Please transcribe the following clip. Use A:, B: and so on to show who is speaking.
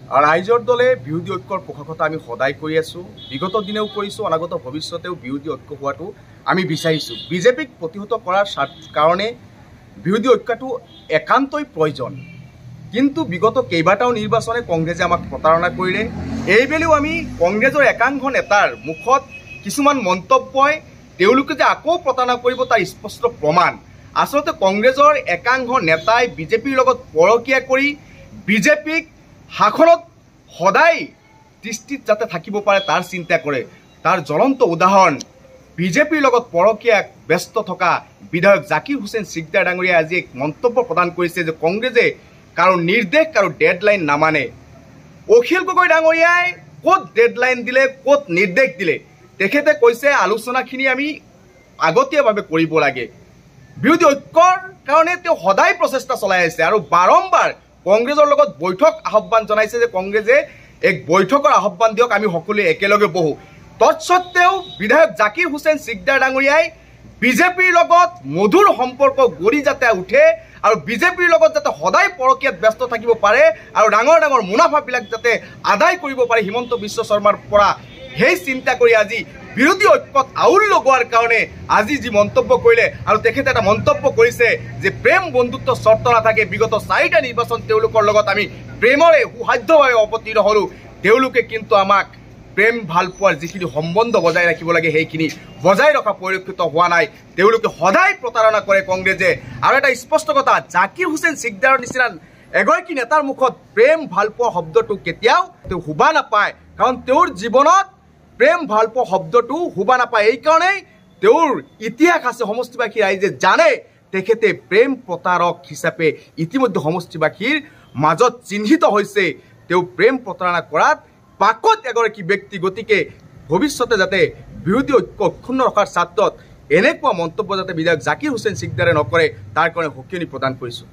A: ৰাইজৰ দলে বিৰোধী ঐক্যৰ পোষকতা আমি সদায় কৰি আছোঁ, বিগত দিনেও কৰিছোঁ, অনাগত ভৱিষ্যতেও বিৰোধী ঐক্য হোৱাটো আমি বিচাৰিছোঁ। বিজেপিক প্ৰতিহত কৰাৰ কাৰণে বিৰোধী ঐক্যটো একান্তই প্ৰয়োজন। কিন্তু বিগত কেইবাটাও নিৰ্বাচনে কংগ্ৰেছে আমাক প্ৰতাৰণা কৰিলে। এইবেলিও আমি কংগ্ৰেছৰ একাংশ নেতাৰ মুখত কিছুমান মন্তব্যই তেওঁলোকে যে আকৌ প্ৰতাৰণা কৰিব তাৰ স্পষ্ট প্ৰমাণ। আচলতে কংগ্ৰেছৰ একাংশ নেতাই বিজেপিৰ লগত পৰকীয়া কৰি বিজেপিক শাসনত সদায় দৃষ্টিত যাতে থাকিব পাৰে তাৰ চিন্তা কৰে। তাৰ জ্বলন্ত উদাহৰণ বিজেপিৰ লগত পৰকীয়া ব্যস্ত থকা বিধায়ক জাকিৰ হুছেইন চিকদাৰ ডাঙৰীয়াই আজি এক মন্তব্য প্ৰদান কৰিছে যে কংগ্ৰেছে কাৰো নিৰ্দেশ কাৰো ডেডলাইন নামানে। অখিল গগৈ ডাঙৰীয়াই ক'ত ডেডলাইন দিলে, ক'ত নিৰ্দেশ দিলে? তেখেতে কৈছে আলোচনাখিনি আমি আগতীয়াভাৱে কৰিব লাগে। বিৰোধী ঐক্যৰ কাৰণে তেওঁ সদায় প্ৰচেষ্টা চলাই আছে আৰু বাৰম্বাৰ কংগ্ৰেছৰ লগত বৈঠক আহ্বান জনাইছে যে কংগ্ৰেছে এক বৈঠকৰ আহ্বান দিয়ক, আমি সকলোৱে একেলগে বহো। তৎসত্বেও বিধায়ক জাকিৰ হুছেইন চিকদাৰ ডাঙৰীয়াই বিজেপিৰ লগত মধুৰ সম্পৰ্ক গঢ়ি যাতে উঠে আৰু বিজেপিৰ লগত যাতে সদায় পৰকীয়াত ব্যস্ত থাকিব পাৰে আৰু ডাঙৰ ডাঙৰ মুনাফাবিলাক যাতে আদায় কৰিব পাৰে হিমন্ত বিশ্ব শৰ্মাৰ পৰা, সেই চিন্তা কৰি আজি বিৰোধী ঐক্যত আউল লগোৱাৰ কাৰণে আজি যি মন্তব্য কৰিলে আৰু তেখেতে এটা মন্তব্য কৰিছে যে প্ৰেম বন্ধুত্ব চৰ্ত নাথাকে। বিগত 4টা নিৰ্বাচন তেওঁলোকৰ লগত আমি প্ৰেমৰে সুসাধ্যভাৱে অৱতীৰ্ণ হ'লোঁ। তেওঁলোকে কিন্তু আমাক প্ৰেম ভাল পোৱাৰ যিখিনি সম্বন্ধ বজাই ৰাখিব লাগে সেইখিনি বজাই ৰখা পৰিলক্ষিত হোৱা নাই। তেওঁলোকে সদায় প্ৰতাৰণা কৰে কংগ্ৰেছে। আৰু এটা স্পষ্ট কথা, জাকিৰ হুছেইন চিকদাৰৰ নিচিনা এগৰাকী নেতাৰ মুখত প্ৰেম ভাল পোৱা শব্দটো কেতিয়াও তেওঁ শুবা নাপায়, কাৰণ তেওঁৰ জীৱনত প্ৰেম ভাল পোৱা শব্দটো শুবা নাপায়। এইকাৰণেই তেওঁৰ ইতিহাস আছে, সমষ্টিবাসী ৰাইজে জানে তেখেতে প্ৰেম প্ৰতাৰক হিচাপে ইতিমধ্যে সমষ্টিবাসীৰ মাজত চিহ্নিত হৈছে। তেওঁ প্ৰেম প্ৰতাৰণা কৰাত পাকত এগৰাকী ব্যক্তি। গতিকে ভৱিষ্যতে যাতে বিৰোধী ঐক্য অক্ষুণ্ণ ৰখাৰ স্বাৰ্থত এনেকুৱা মন্তব্য যাতে বিধায়ক জাকিৰ হুছেইন চিকদাৰে নকৰে তাৰ কাৰণে সকিয়নি প্ৰদান কৰিছোঁ।